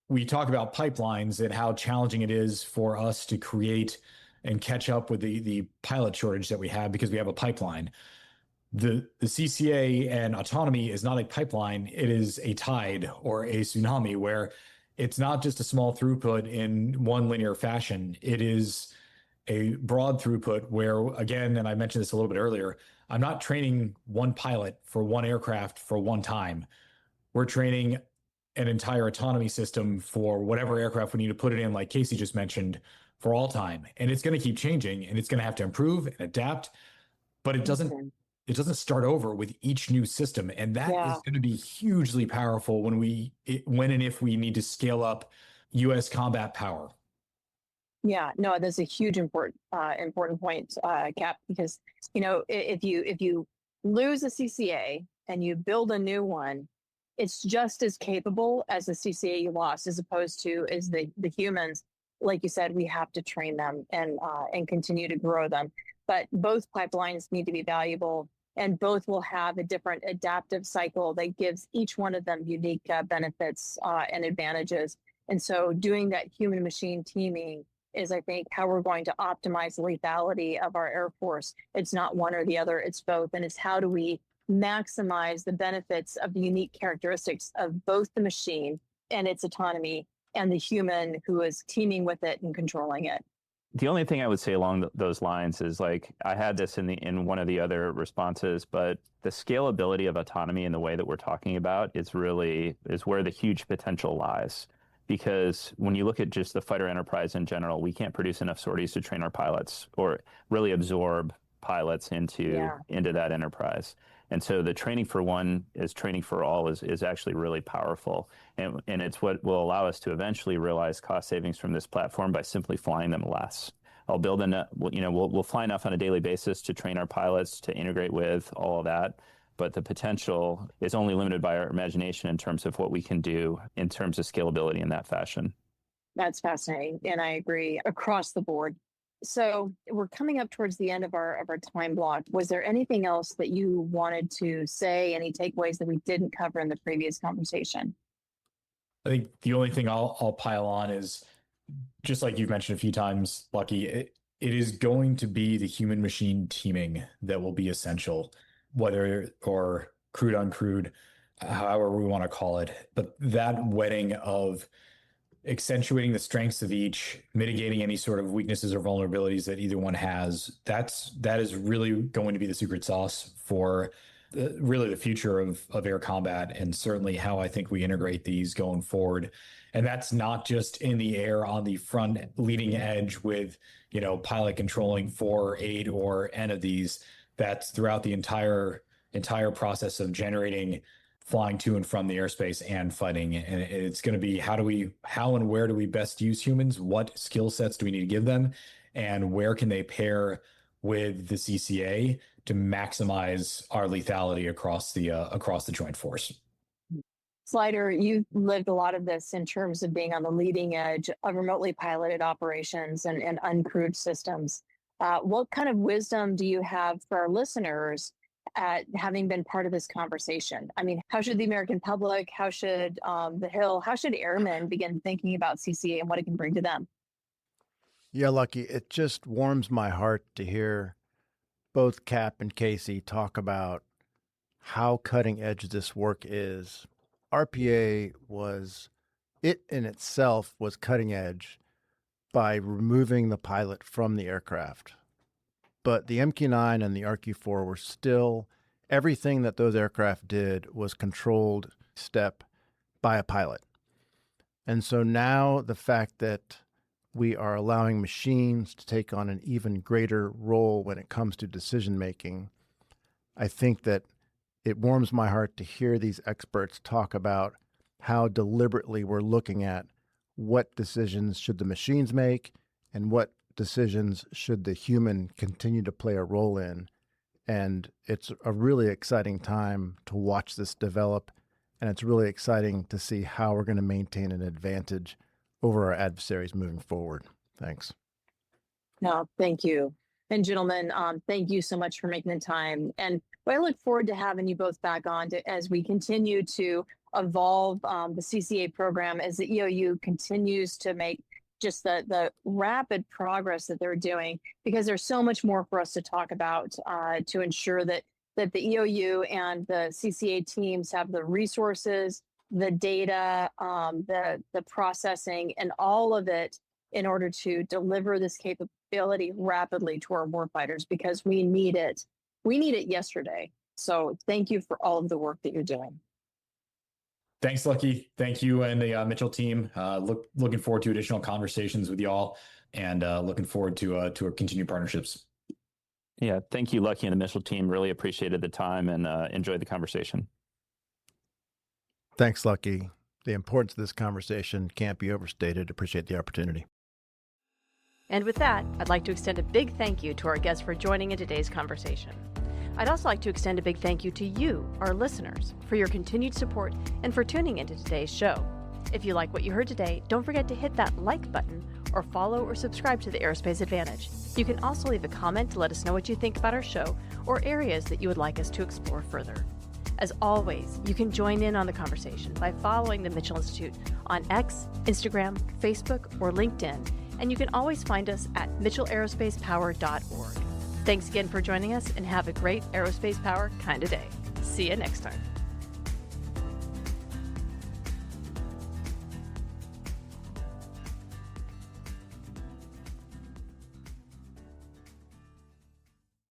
We talk about pipelines and how challenging it is for us to create and catch up with the pilot shortage that we have because we have a pipeline. The CCA and autonomy is not a pipeline. It is a tide or a tsunami where it's not just a small throughput in one linear fashion. It is a broad throughput where, again, and I mentioned this a little bit earlier, I'm not training one pilot for one aircraft for one time. We're training an entire autonomy system for whatever aircraft we need to put it in, like Casey just mentioned, for all time. And it's going to keep changing and it's going to have to improve and adapt, but it doesn't start over with each new system. And that is going to be hugely powerful when and if we need to scale up U.S. combat power. Yeah, no, that's a huge important point, Cap, because, if you lose a CCA and you build a new one, it's just as capable as the CCA you lost, as opposed to is the humans. Like you said, we have to train them and continue to grow them. But both pipelines need to be valuable, and both will have a different adaptive cycle that gives each one of them unique benefits and advantages. And so doing that human machine teaming is, I think, how we're going to optimize the lethality of our Air Force. It's not one or the other, it's both. And it's how do we maximize the benefits of the unique characteristics of both the machine and its autonomy and the human who is teaming with it and controlling it. The only thing I would say along those lines is, like, I had this in one of the other responses, but the scalability of autonomy in the way that we're talking about is where the huge potential lies. Because when you look at just the fighter enterprise in general, we can't produce enough sorties to train our pilots or really absorb pilots into that enterprise. And so the training for one is training for all is actually really powerful. And it's what will allow us to eventually realize cost savings from this platform by simply flying them less. We'll fly enough on a daily basis to train our pilots, to integrate with all of that. But the potential is only limited by our imagination in terms of what we can do in terms of scalability in that fashion. That's fascinating. And I agree across the board. So we're coming up towards the end of our time block. Was there anything else that you wanted to say, any takeaways that we didn't cover in the previous conversation? I think the only thing I'll pile on is, just like you've mentioned a few times, Lucky, it is going to be the human machine teaming that will be essential, whether or crude uncrewed, however we want to call it. But that wedding of accentuating the strengths of each, mitigating any sort of weaknesses or vulnerabilities that either one has, that is really going to be the secret sauce for really the future of air combat, and certainly how I think we integrate these going forward. And that's not just in the air on the front leading edge with, pilot controlling 4, 8, or N of these. That's throughout the entire process of generating, flying to and from the airspace and fighting. And it's going to be how and where do we best use humans? What skill sets do we need to give them? And where can they pair with the CCA to maximize our lethality across the joint force? Slider, you've lived a lot of this in terms of being on the leading edge of remotely piloted operations and uncrewed systems. What kind of wisdom do you have for our listeners at having been part of this conversation? I mean, how should the American public, how should the Hill, how should airmen begin thinking about CCA and what it can bring to them? Yeah, Lucky, it just warms my heart to hear both Cap and Casey talk about how cutting edge this work is. RPA in itself was cutting edge by removing the pilot from the aircraft. But the MQ-9 and the RQ-4 were still, everything that those aircraft did was controlled step by a pilot. And so now the fact that we are allowing machines to take on an even greater role when it comes to decision making, I think that it warms my heart to hear these experts talk about how deliberately we're looking at what decisions should the machines make and what decisions should the human continue to play a role in. And it's a really exciting time to watch this develop. And it's really exciting to see how we're going to maintain an advantage over our adversaries moving forward. Thanks. No, thank you. And gentlemen, thank you so much for making the time. And I look forward to having you both back on as we continue to evolve the CCA program, as the EOU continues to make just the rapid progress that they're doing, because there's so much more for us to talk about to ensure that that the EOU and the CCA teams have the resources, the data, the processing, and all of it in order to deliver this capability rapidly to our warfighters, because we need it. We need it yesterday. So thank you for all of the work that you're doing. Thanks, Lucky. Thank you and the Mitchell team. Looking forward to additional conversations with y'all, and looking forward to our continued partnerships. Yeah, thank you, Lucky and the Mitchell team. Really appreciated the time and enjoyed the conversation. Thanks, Lucky. The importance of this conversation can't be overstated. Appreciate the opportunity. And with that, I'd like to extend a big thank you to our guests for joining in today's conversation. I'd also like to extend a big thank you to you, our listeners, for your continued support and for tuning into today's show. If you like what you heard today, don't forget to hit that like button or follow or subscribe to the Aerospace Advantage. You can also leave a comment to let us know what you think about our show or areas that you would like us to explore further. As always, you can join in on the conversation by following the Mitchell Institute on X, Instagram, Facebook, or LinkedIn, and you can always find us at mitchellaerospacepower.org. Thanks again for joining us, and have a great aerospace power kind of day. See you next time.